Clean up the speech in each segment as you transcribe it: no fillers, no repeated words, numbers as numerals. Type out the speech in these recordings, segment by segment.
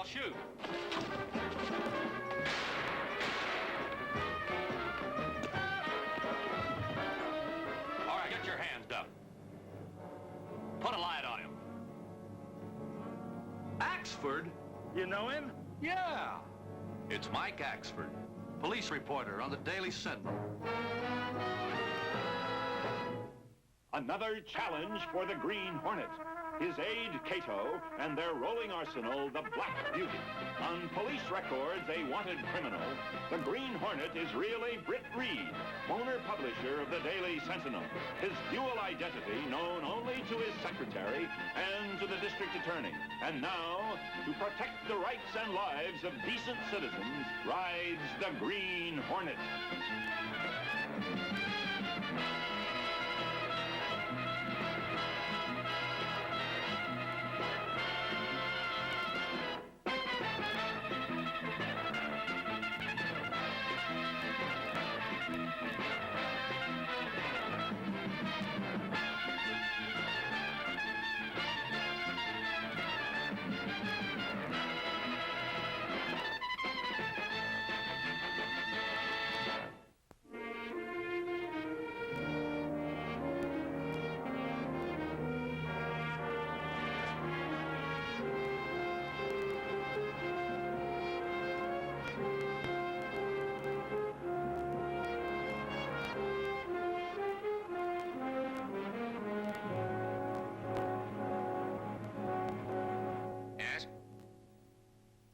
I'll shoot. All right, get your hands up. Put a light on him. Axford? You know him? Yeah. It's Mike Axford, police reporter on the Daily Sentinel. Another challenge for the Green Hornet. His aide, Cato, and their rolling arsenal, the Black Beauty. On police records, a wanted criminal, the Green Hornet is really Britt Reed, owner-publisher of the Daily Sentinel. His dual identity known only to his secretary and to the district attorney. And now, to protect the rights and lives of decent citizens, rides the Green Hornet.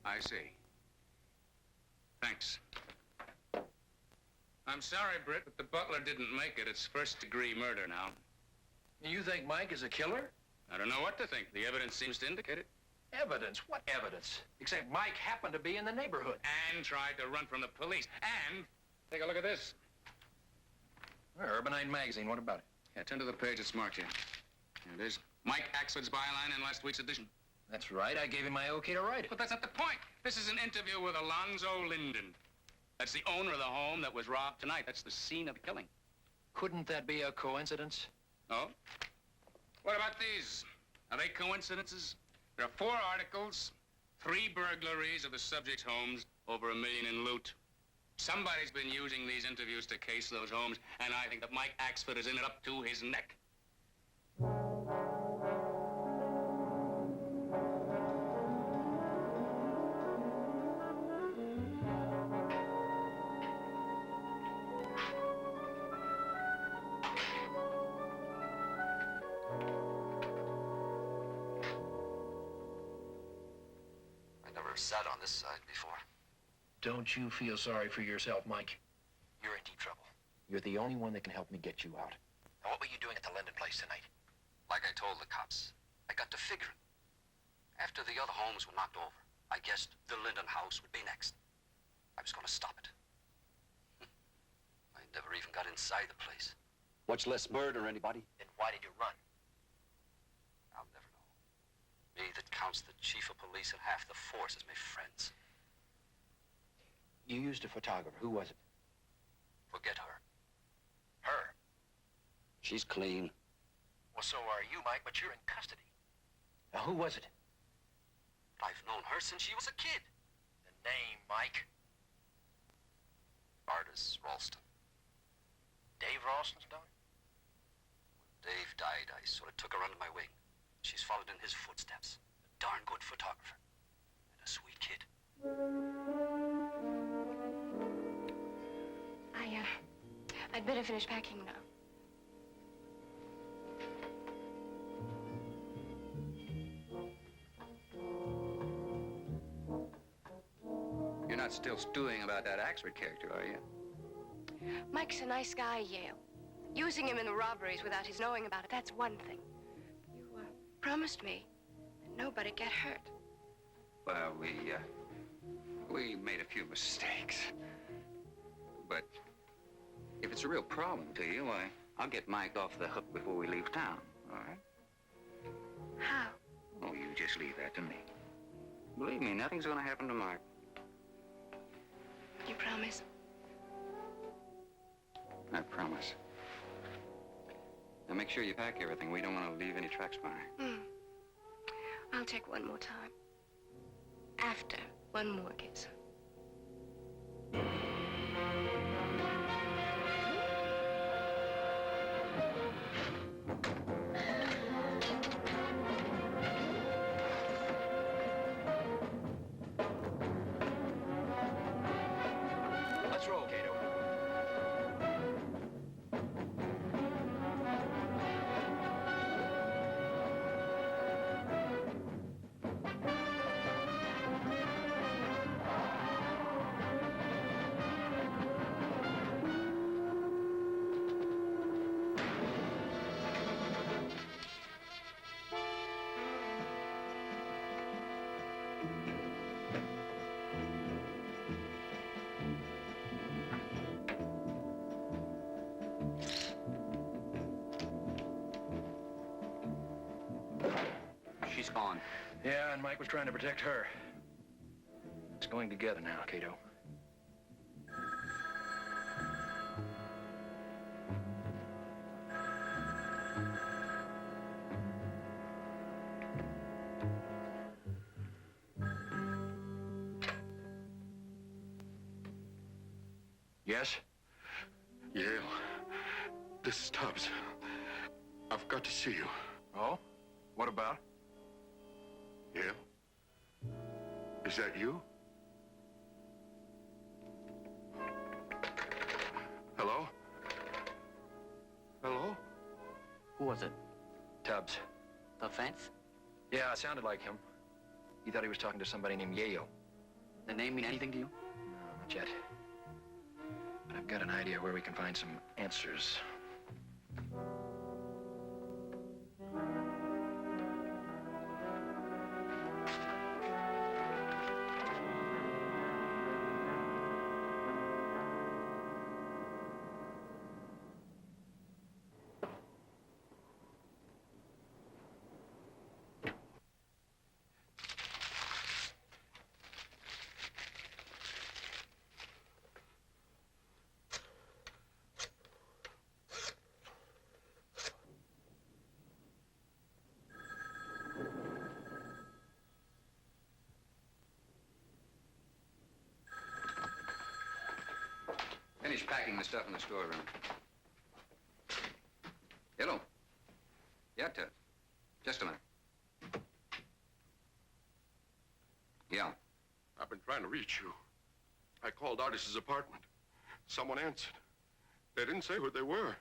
I see. Thanks. I'm sorry, Britt, but the butler didn't make it. It's first-degree murder now. You think Mike is a killer? I don't know what to think. The evidence seems to indicate it. Evidence? What evidence? Except Mike happened to be in the neighborhood. And tried to run from the police. And take a look at this. Urbanite magazine, what about it? Yeah, turn to the page that's marked here. Here it is. Mike Axford's byline in last week's edition. That's right. I gave him my okay to write it. But that's not the point. This is an interview with Alonzo Linden. That's the owner of the home that was robbed tonight. That's the scene of the killing. Couldn't that be a coincidence? Oh? What about these? Are they coincidences? There are 4 articles, 3 burglaries of the subject's homes, over $1 million in loot. Somebody's been using these interviews to case those homes, and I think that Mike Axford is in it up to his neck. Sat on this side before. Don't you feel sorry for yourself, Mike? You're in deep trouble. You're the only one that can help me get you out. Now, what were you doing at the Linden place tonight? Like I told the cops, I got to figuring. After the other homes were knocked over, I guessed the Linden house would be next. I was going to stop it. I never even got inside the place. Much less murder anybody. Then why did you run? I'll never know. Me that counts the chief of police and half the force as my friends. You used a photographer. Who was it? Forget her. Her? She's clean. Well, so are you, Mike, but you're in custody. Now, who was it? I've known her since she was a kid. The name, Mike? Artis Ralston. Dave Ralston's daughter? When Dave died, I sort of took her under my wing. She's followed in his footsteps. A darn good photographer. And a sweet kid. I'd better finish packing now. You're not still stewing about that Axford character, are you? Mike's a nice guy, Yale. Using him in the robberies without his knowing about it, that's one thing. You promised me that nobody'd get hurt. Well, we made a few mistakes. But if it's a real problem to you, why, I'll get Mike off the hook before we leave town, all right? How? Oh, you just leave that to me. Believe me, nothing's gonna happen to Mark. You promise? I promise. Now make sure you pack everything. We don't want to leave any tracks behind. I'll check one more time. after one more kiss. Let's roll, Cato. She's gone. Yeah, and Mike was trying to protect her. It's going together now, Cato. Yes? Yale, this is Tubbs. I've got to see you. Oh? What about? Yale? Is that you? Hello? Hello? Who was it? Tubbs. The fence? Yeah, it sounded like him. He thought he was talking to somebody named Yale. The name mean anything to you? No, not yet. But I've got an idea where we can find some answers. Finish packing the stuff in the storeroom. Hello. Yeah, Ted. Just a minute. Yeah. I've been trying to reach you. I called Artis's apartment. Someone answered. They didn't say who they were.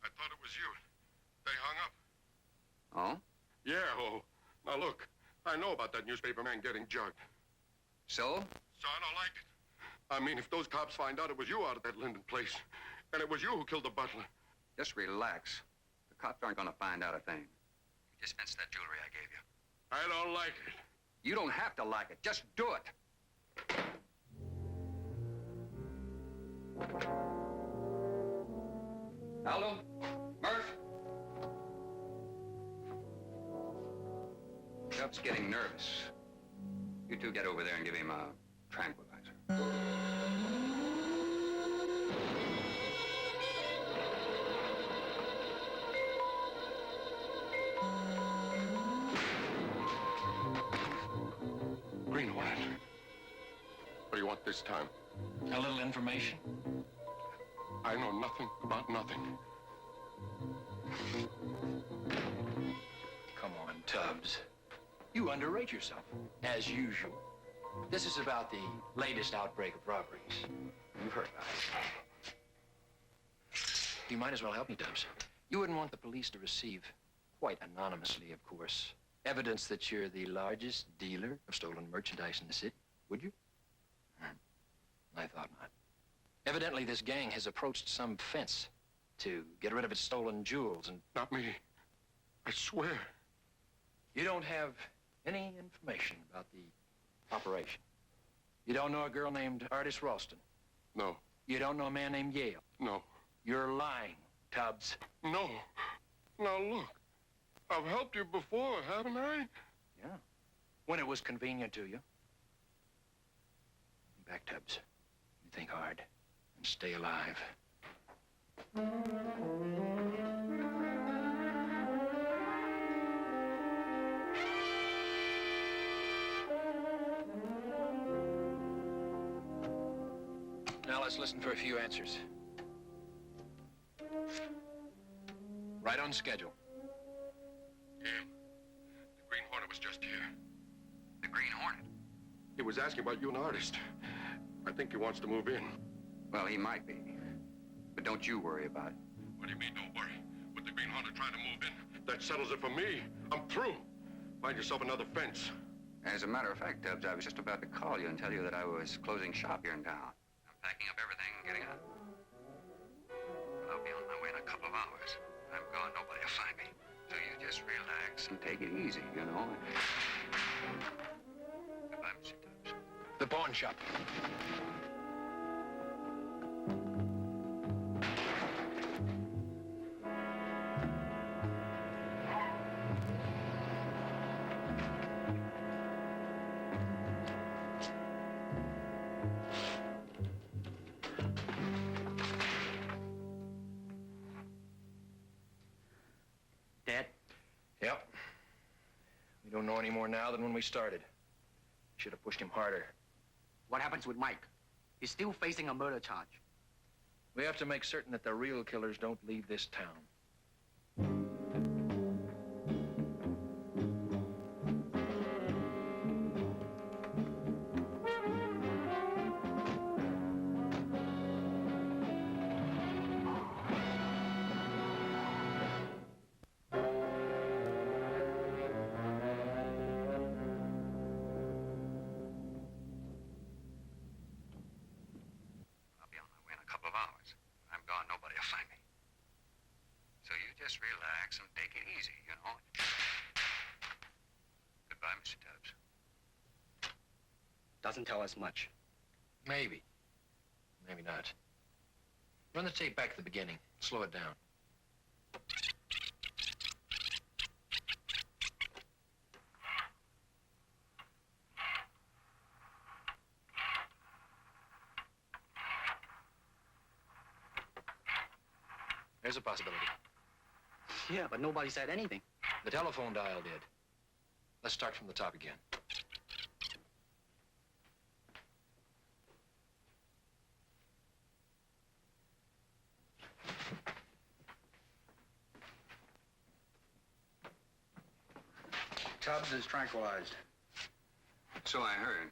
I thought it was you. They hung up. Oh? Yeah, oh. Now look, I know about that newspaper man getting jugged. So? So I don't like it. I mean, if those cops find out it was you out at that Linden place, and it was you who killed the butler. Just relax. The cops aren't gonna find out a thing. Dispense that jewelry I gave you. I don't like it. You don't have to like it. Just do it. Aldo? Murph? Tubbs getting nervous. You two get over there and give him a tranquilizer. Green Hornet. What do you want this time? A little information? I know nothing about nothing. Come on, Tubbs. You underrate yourself, as usual. This is about the latest outbreak of robberies. You've heard about it. You might as well help me, Tubbs. You wouldn't want the police to receive, quite anonymously, of course, evidence that you're the largest dealer of stolen merchandise in the city, would you? I thought not. Evidently, this gang has approached some fence to get rid of its stolen jewels and... Not me. I swear. You don't have any information about the operation. You don't know a girl named Artis Ralston. No. You don't know a man named Yale. No. You're lying, Tubbs. No. Now look, I've helped you before, haven't I? Yeah. When it was convenient to you. Back, Tubbs. You think hard and stay alive. let's listen for a few answers. Right on schedule. Yeah. The Green Hornet was just here. The Green Hornet? He was asking about you, an artist. I think he wants to move in. Well, he might be. But don't you worry about it. What do you mean, don't worry? With the Green Hornet trying to move in, that settles it for me. I'm through. Find yourself another fence. As a matter of fact, Tubbs, I was just about to call you and tell you that I was closing shop here in town. I'm packing up everything and getting out. But I'll be on my way in a couple of hours. I'm gone, nobody will find me. So you just relax and take it easy, you know. Goodbye, Mr. Tubbs. The pawn shop. Dad? Yep. We don't know any more now than when we started. Should have pushed him harder. What happens with Mike? He's still facing a murder charge. We have to make certain that the real killers don't leave this town. I'll be on my way in a couple of hours. I'm gone, nobody will find me. So you just relax and take it easy, you know. Goodbye, Mr. Tubbs. Doesn't tell us much. Maybe. Maybe not. Run the tape back to the beginning. Slow it down. There's a possibility. Yeah, but nobody said anything. The telephone dial did. Let's start from the top again. Tubbs is tranquilized. So I heard.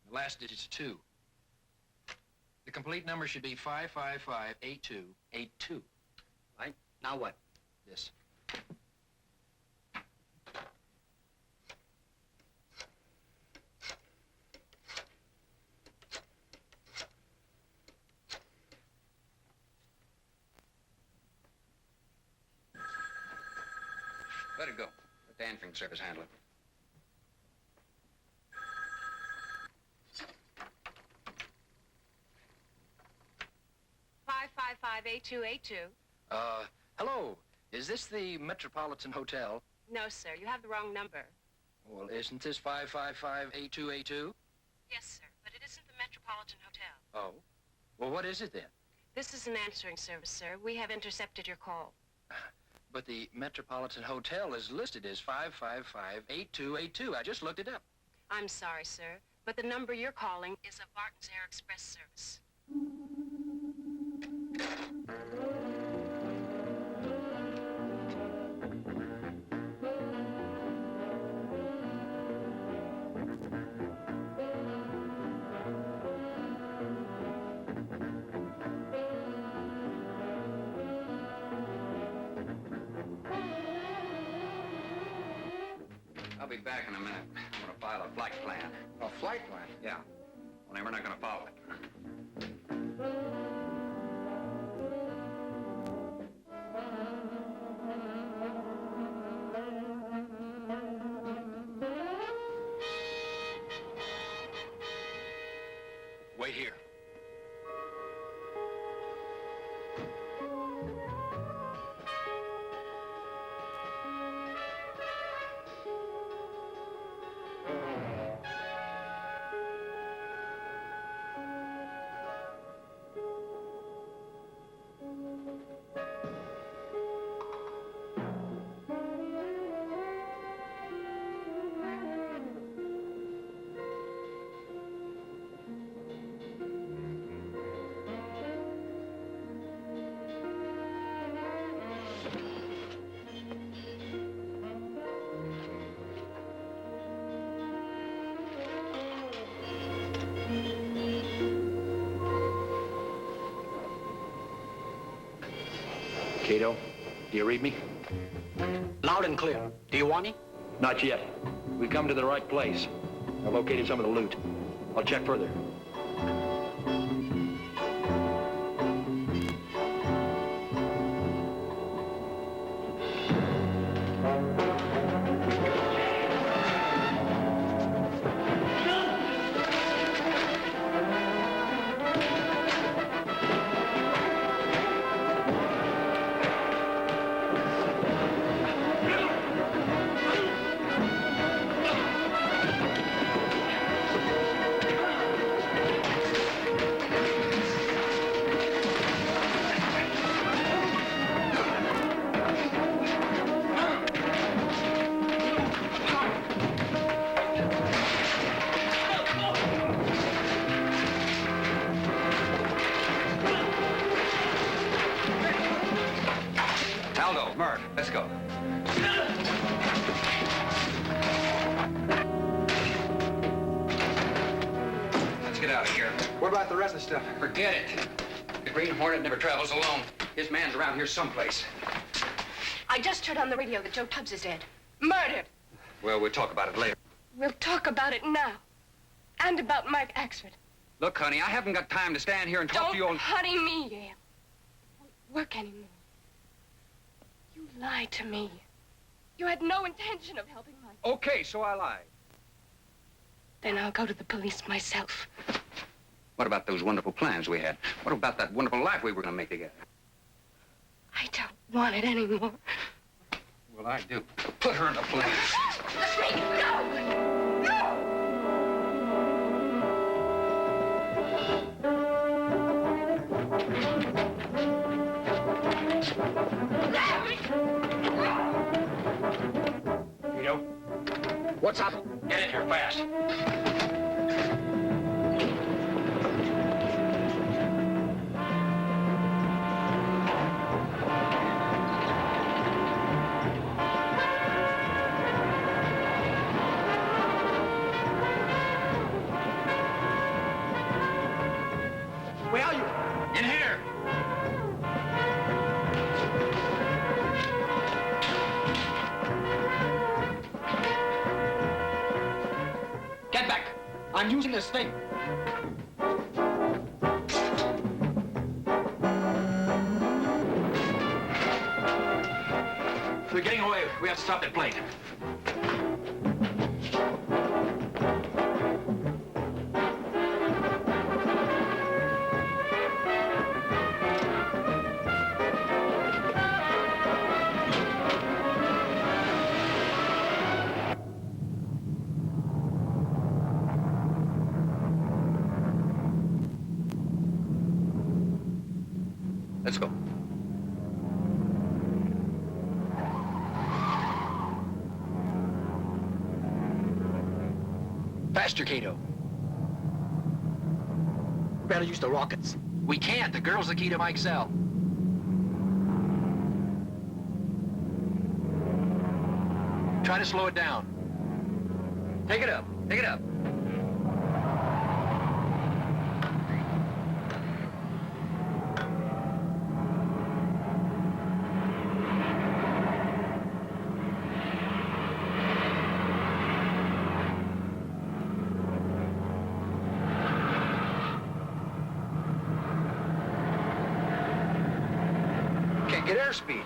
The last digit's 2. The complete number should be 555-8282. Right? Now what? This. Let it go. Let the answering service handle it. Five 8282. Hello. Is this the Metropolitan Hotel? No, sir, you have the wrong number. Well, isn't this 555-8282? Yes, sir, but it isn't the Metropolitan Hotel. Oh. Well, what is it then? This is an answering service, sir. We have intercepted your call. But the Metropolitan Hotel is listed as 555-8282. I just looked it up. I'm sorry, sir, but the number you're calling is a Barton's Air Express service. I'll be back in a minute. I'm gonna file a flight plan. A flight plan? Yeah. Only we're not gonna follow it. Wait here. Cato, do you read me? Loud and clear. Do you want me? Not yet. We've come to the right place. I've located some of the loot. I'll check further. Aldo, Murph, let's go. Let's get out of here. What about the rest of the stuff? Forget it. The Green Hornet never travels alone. His man's around here someplace. I just heard on the radio that Joe Tubbs is dead. Murdered. Well, we'll talk about it later. We'll talk about it now. And about Mike Axford. Look, honey, I haven't got time to stand here and talk to you all... Don't honey me, Yale. Won't work anymore. You lied to me. You had no intention of helping Mike. Okay, so I lied. Then I'll go to the police myself. What about those wonderful plans we had? What about that wonderful life we were going to make together? I don't want it anymore. Well, I do. Put her in the police. Let me go! No! Cato? What's up? Get in here fast. Where are you? In here. Get back. I'm using this thing. If we're getting away, we have to stop that plane. Let's go. Faster, Cato. Better use the rockets. We can't. The girl's the key to Mike's cell. Try to slow it down. Take it up. Take it up. Can't get airspeed.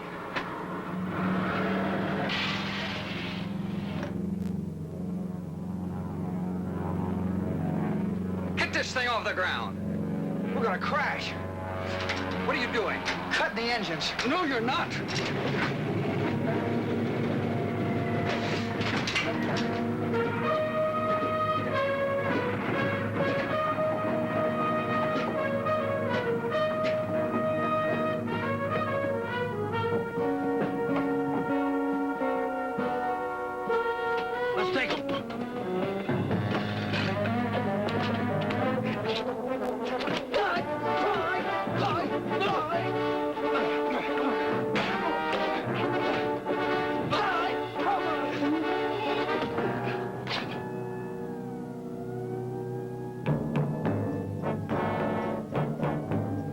Get this thing off the ground. We're gonna crash. What are you doing? Cut the engines. No, you're not. Let's take them.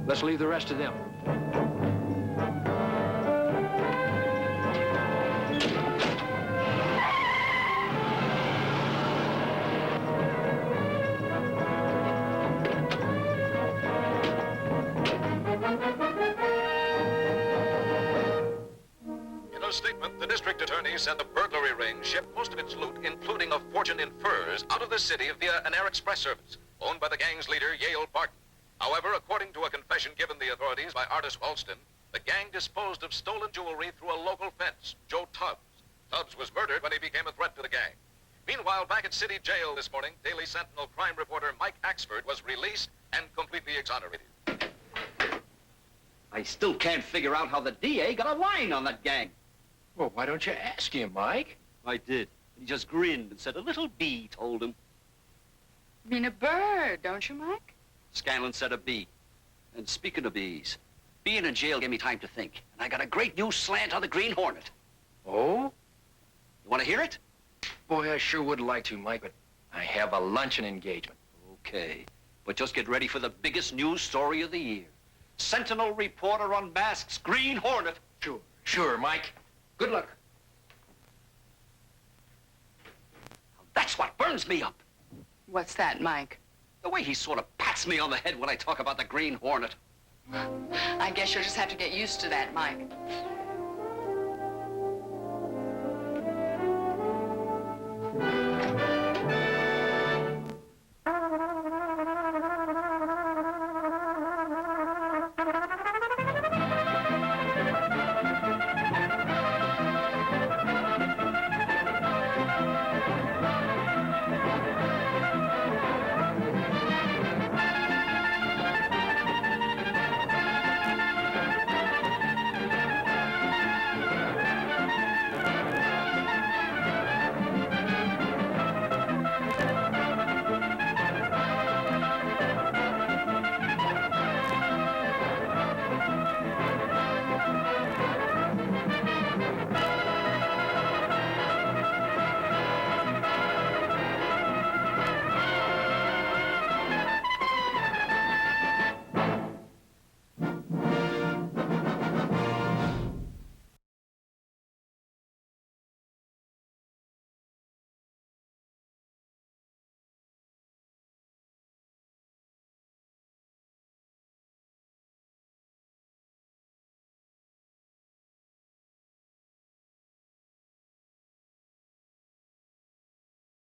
Let's leave the rest to them. district attorney said the burglary ring shipped most of its loot, including a fortune in furs, out of the city via an air express service owned by the gang's leader, Yale Barton. However, according to a confession given the authorities by Artis Walston, the gang disposed of stolen jewelry through a local fence, Joe Tubbs. Tubbs was murdered when he became a threat to the gang. Meanwhile, back at city jail this morning, Daily Sentinel crime reporter Mike Axford was released and completely exonerated. I still can't figure out how the DA got a line on that gang. Well, why don't you ask him, Mike? I did. He just grinned and said a little bee told him. You mean a bird, don't you, Mike? Scanlon said a bee. And speaking of bees, being in jail gave me time to think. And I got a great new slant on the Green Hornet. Oh? You want to hear it? Boy, I sure would like to, Mike, but I have a luncheon engagement. Okay. But just get ready for the biggest news story of the year. Sentinel reporter unmasks Green Hornet. Sure, Mike. Good luck. That's what burns me up. What's that, Mike? The way he sort of pats me on the head when I talk about the Green Hornet. I guess you'll just have to get used to that, Mike.